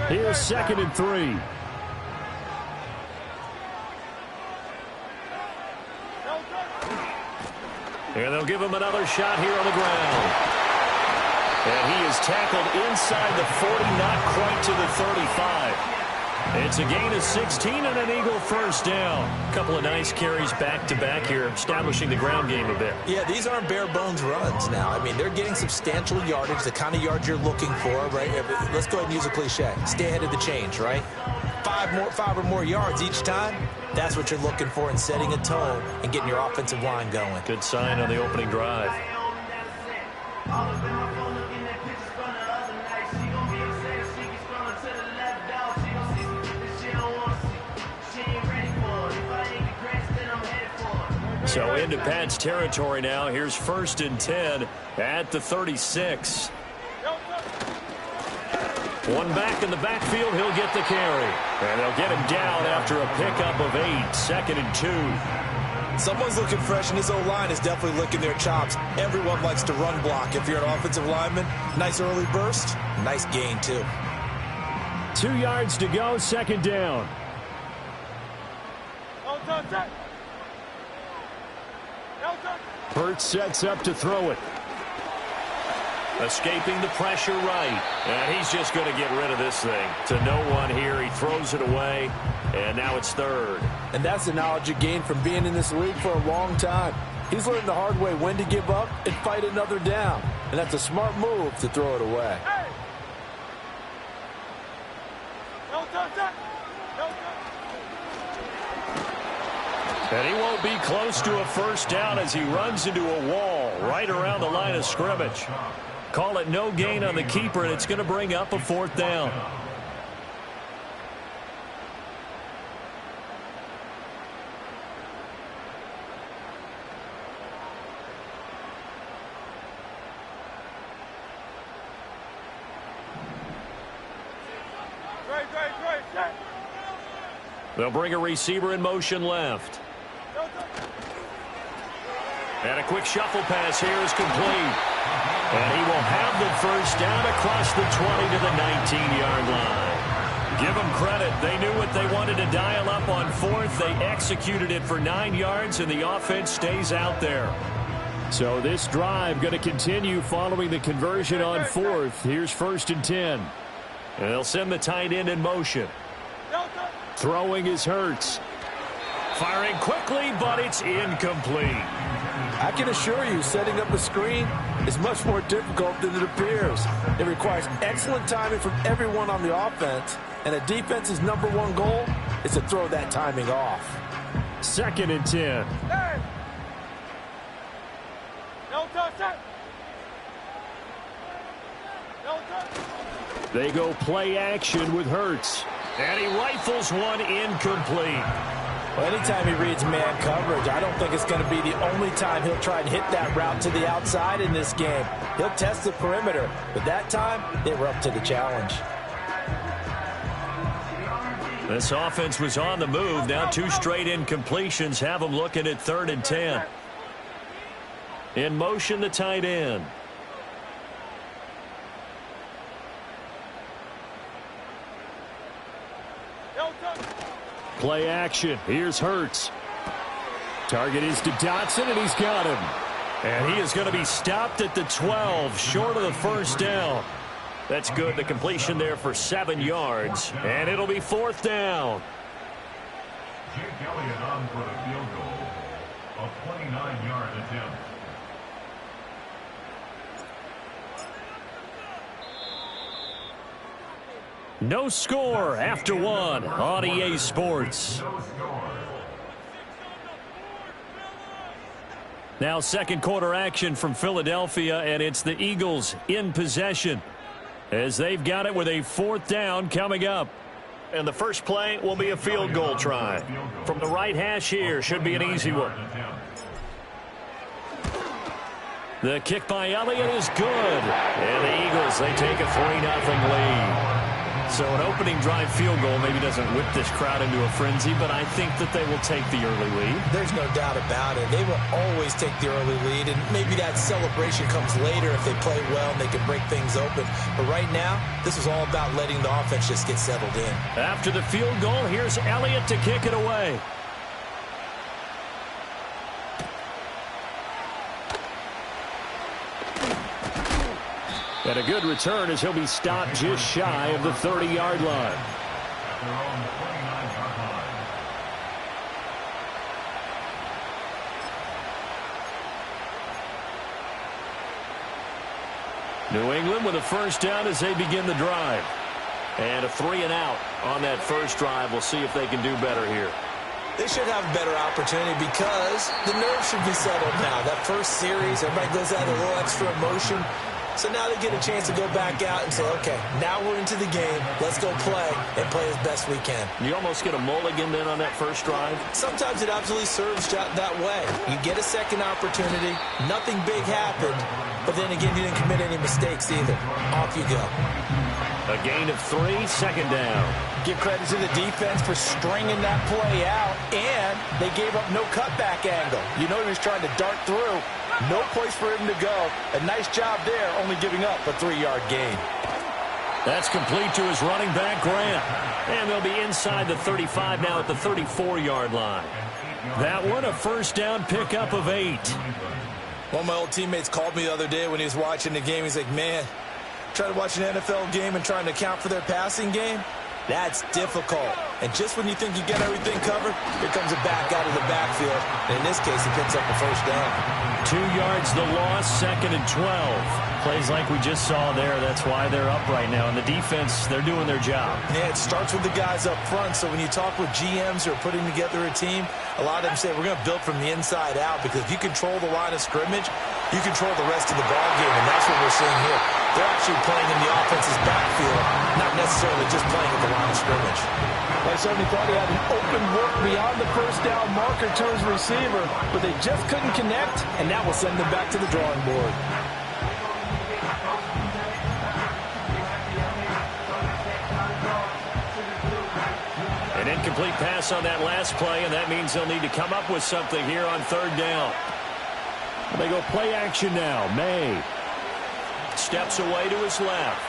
Here's 2nd and 3. And they'll give him another shot here on the ground. And he is tackled inside the 40, not quite to the 35. It's a gain of 16 and an Eagle first down. A couple of nice carries back-to-back here, establishing the ground game a bit. Yeah, these aren't bare-bones runs now. I mean, they're getting substantial yardage, the kind of yards you're looking for, right? Let's go ahead and use a cliche. Stay ahead of the change, right? Five or more yards each time. That's what you're looking for in setting a tone and getting your offensive line going. Good sign on the opening drive. So into Pat's territory now. Here's 1st and 10 at the 36. One back in the backfield. He'll get the carry. And they'll get him down after a pickup of 8. 2nd and 2. Someone's looking fresh, and his O-line is definitely licking their chops. Everyone likes to run block. If you're an offensive lineman, nice early burst, nice gain, too. 2 yards to go, 2nd down. Burt sets up to throw it. Escaping the pressure right. And he's just going to get rid of this thing. To no one here. He throws it away. And now it's 3rd. And that's the knowledge you gain from being in this league for a long time. He's learned the hard way when to give up and fight another down. And that's a smart move to throw it away. And he won't be close to a first down as he runs into a wall right around the line of scrimmage. Call it no gain on the keeper, and it's going to bring up a 4th down. They'll bring a receiver in motion left. And a quick shuffle pass here is complete. And he will have the first down across the 20 to the 19-yard line. Give them credit. They knew what they wanted to dial up on 4th. They executed it for 9 yards, and the offense stays out there. So this drive going to continue following the conversion on 4th. Here's 1st and 10. And they'll send the tight end in motion. Throwing is Hurts. Firing quickly, but it's incomplete. I can assure you, setting up a screen is much more difficult than it appears. It requires excellent timing from everyone on the offense, and a defense's #1 goal is to throw that timing off. 2nd and 10. Hey! No touch. No touch. They go play action with Hurts. And he rifles one incomplete. Well, anytime he reads man coverage, I don't think it's going to be the only time he'll try and hit that route to the outside in this game. He'll test the perimeter, but that time, they were up to the challenge. This offense was on the move. Now 2 straight incompletions have them looking at 3rd and 10. In motion, the tight end. Play action. Here's Hurts. Target is to Dotson, and he's got him. And he is going to be stopped at the 12, short of the first down. That's good. The completion there for 7 yards. And it'll be 4th down. Jake Elliott on for the field goal. A 29-yard attempt. No score after 1 on EA Sports. Now 2nd quarter action from Philadelphia, and it's the Eagles in possession as they've got it with a 4th down coming up. And the first play will be a field goal try. From the right hash here, should be an easy one. The kick by Elliott is good. And the Eagles, they take a 3-0 lead. So an opening drive field goal maybe doesn't whip this crowd into a frenzy, but I think that they will take the early lead. There's no doubt about it. They will always take the early lead, and maybe that celebration comes later if they play well and they can break things open. But right now, this is all about letting the offense just get settled in. After the field goal, here's Elliott to kick it away. And a good return as he'll be stopped just shy of the 30-yard line. At their own 29-yard line. New England with a first down as they begin the drive. And a 3-and-out on that first drive. We'll see if they can do better here. They should have a better opportunity because the nerves should be settled now. That first series, everybody goes out a little extra emotion. So now they get a chance to go back out and say, okay, now we're into the game. Let's go play and play as best we can. You almost get a mulligan then on that first drive? Sometimes it absolutely serves that way. You get a second opportunity. Nothing big happened. But then again, you didn't commit any mistakes either. Off you go. A gain of 3, second down. Give credit to the defense for stringing that play out, and they gave up no cutback angle. You know he was trying to dart through. No place for him to go. A nice job there, only giving up a 3-yard gain. That's complete to his running back, Grant. And they'll be inside the 35 now at the 34-yard line. That one, a first down pickup of 8. One of my old teammates called me the other day when he was watching the game. He's like, man, trying to watch an NFL game and trying to account for their passing game? That's difficult. And just when you think you get everything covered, here comes a back out of the backfield. And in this case, he picks up a first down. 2 yards the loss, 2nd and 12. Plays like we just saw there. That's why they're up right now. And the defense, they're doing their job. Yeah, it starts with the guys up front. So when you talk with GMs who are putting together a team, a lot of them say, we're going to build from the inside out. Because if you control the line of scrimmage, you control the rest of the ball game. And that's what we're seeing here. They're actually playing in the offense's backfield, not necessarily just playing at the line of scrimmage. I certainly thought he had an open look beyond the first down marker to his receiver, but they just couldn't connect, and that will send them back to the drawing board. An incomplete pass on that last play, and that means they'll need to come up with something here on 3rd down. They go play action now. May steps away to his left.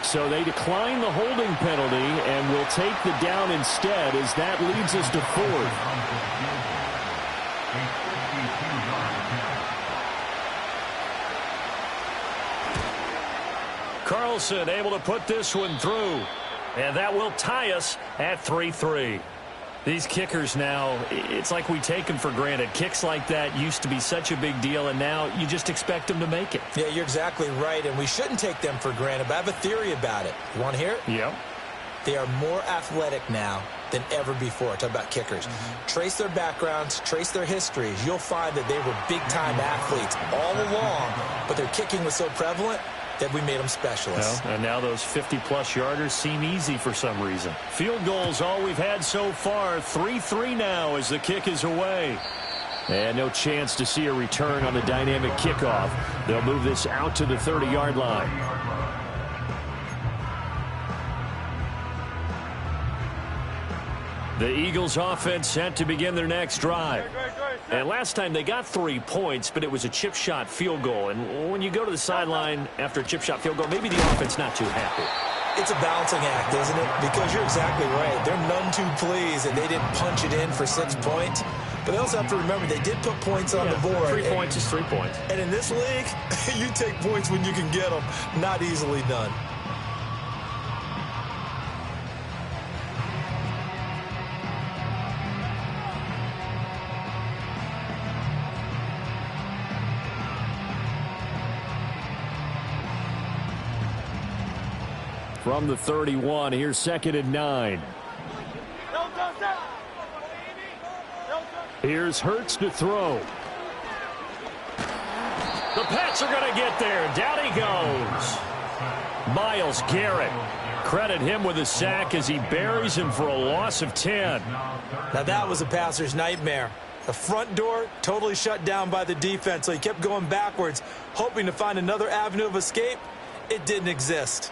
So they decline the holding penalty and will take the down instead as that leads us to 4th. Carlson able to put this one through. And that will tie us at 3-3. These kickers now, it's like we take them for granted. Kicks like that used to be such a big deal, and now you just expect them to make it. Yeah, you're exactly right, and we shouldn't take them for granted, but I have a theory about it. You want to hear it? Yeah. They are more athletic now than ever before. Talk about kickers. Trace their backgrounds, trace their histories. You'll find that they were big-time athletes all along, but their kicking was so prevalent that we made them specialists. Well, and now those 50-plus yarders seem easy for some reason. Field goals all we've had so far. 3-3 now as the kick is away. And no chance to see a return on the dynamic kickoff. They'll move this out to the 30-yard line. The Eagles offense set to begin their next drive. And last time they got 3 points, but it was a chip shot field goal. And when you go to the sideline after a chip shot field goal, maybe the offense not too happy. It's a balancing act, isn't it? Because you're exactly right. They're none too pleased that they didn't punch it in for 6 points. But they also have to remember they did put points on the board. 3 points is 3 points. And in this league, you take points when you can get them. Not easily done. From the 31, here's 2nd and 9. Here's Hurts to throw. The Pats are going to get there. Down he goes. Myles Garrett. Credit him with a sack as he buries him for a loss of 10. Now that was a passer's nightmare. The front door totally shut down by the defense, so he kept going backwards, hoping to find another avenue of escape. It didn't exist.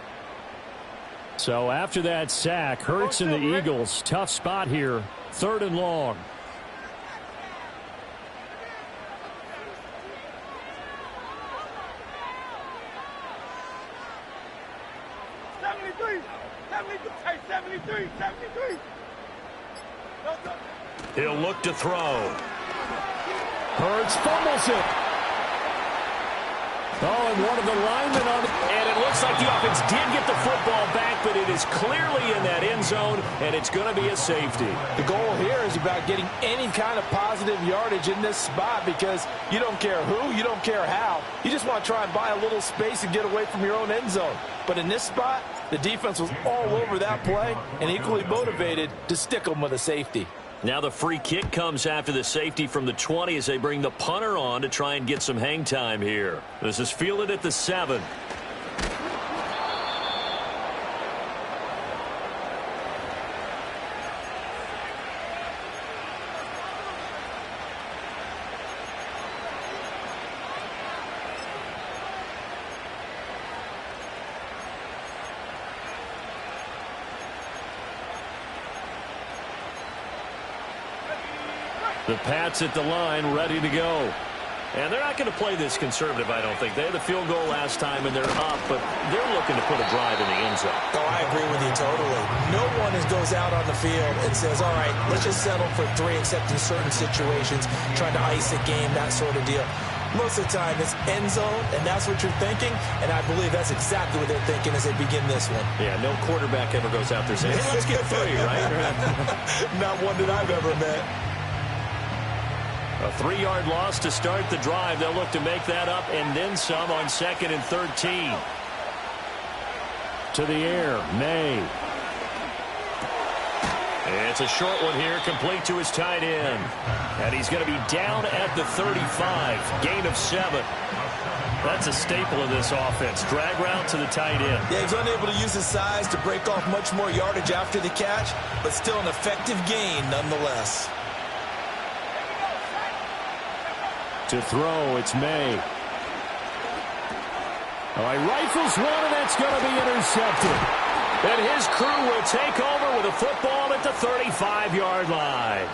So after that sack, Hurts and the Eagles, tough spot here, 3rd and long. He'll look to throw. Hurts fumbles it. Oh, and one of the linemen on it. And it looks like the offense did get the football back, but it is clearly in that end zone, and it's going to be a safety. The goal here is about getting any kind of positive yardage in this spot, because you don't care who, you don't care how. You just want to try and buy a little space and get away from your own end zone. But in this spot, the defense was all over that play and equally motivated to stick them with a safety. Now the free kick comes after the safety from the 20 as they bring the punter on to try and get some hang time here. This is fielded at the 7. The Pats at the line, ready to go. And they're not going to play this conservative, I don't think. They had the field goal last time, and they're up, but they're looking to put a drive in the end zone. Oh, I agree with you totally. No one goes out on the field and says, all right, let's just settle for 3, except in certain situations, trying to ice a game, that sort of deal. Most of the time, it's end zone, and that's what you're thinking, and I believe that's exactly what they're thinking as they begin this one. Yeah, no quarterback ever goes out there saying, hey, let's get 3, right? Not one that I've ever met. A 3-yard loss to start the drive. They'll look to make that up and then some on 2nd and 13. To the air, May. It's a short one here, complete to his tight end. And he's going to be down at the 35. Gain of 7. That's a staple of this offense. Drag route to the tight end. Yeah, he's unable to use his size to break off much more yardage after the catch, but still an effective gain nonetheless. To throw, it's May. All right, rifles one, and that's going to be intercepted. And his crew will take over with a football at the 35-yard line.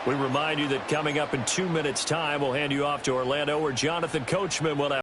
We remind you that coming up in 2 minutes' time, we'll hand you off to Orlando, where Jonathan Coachman will have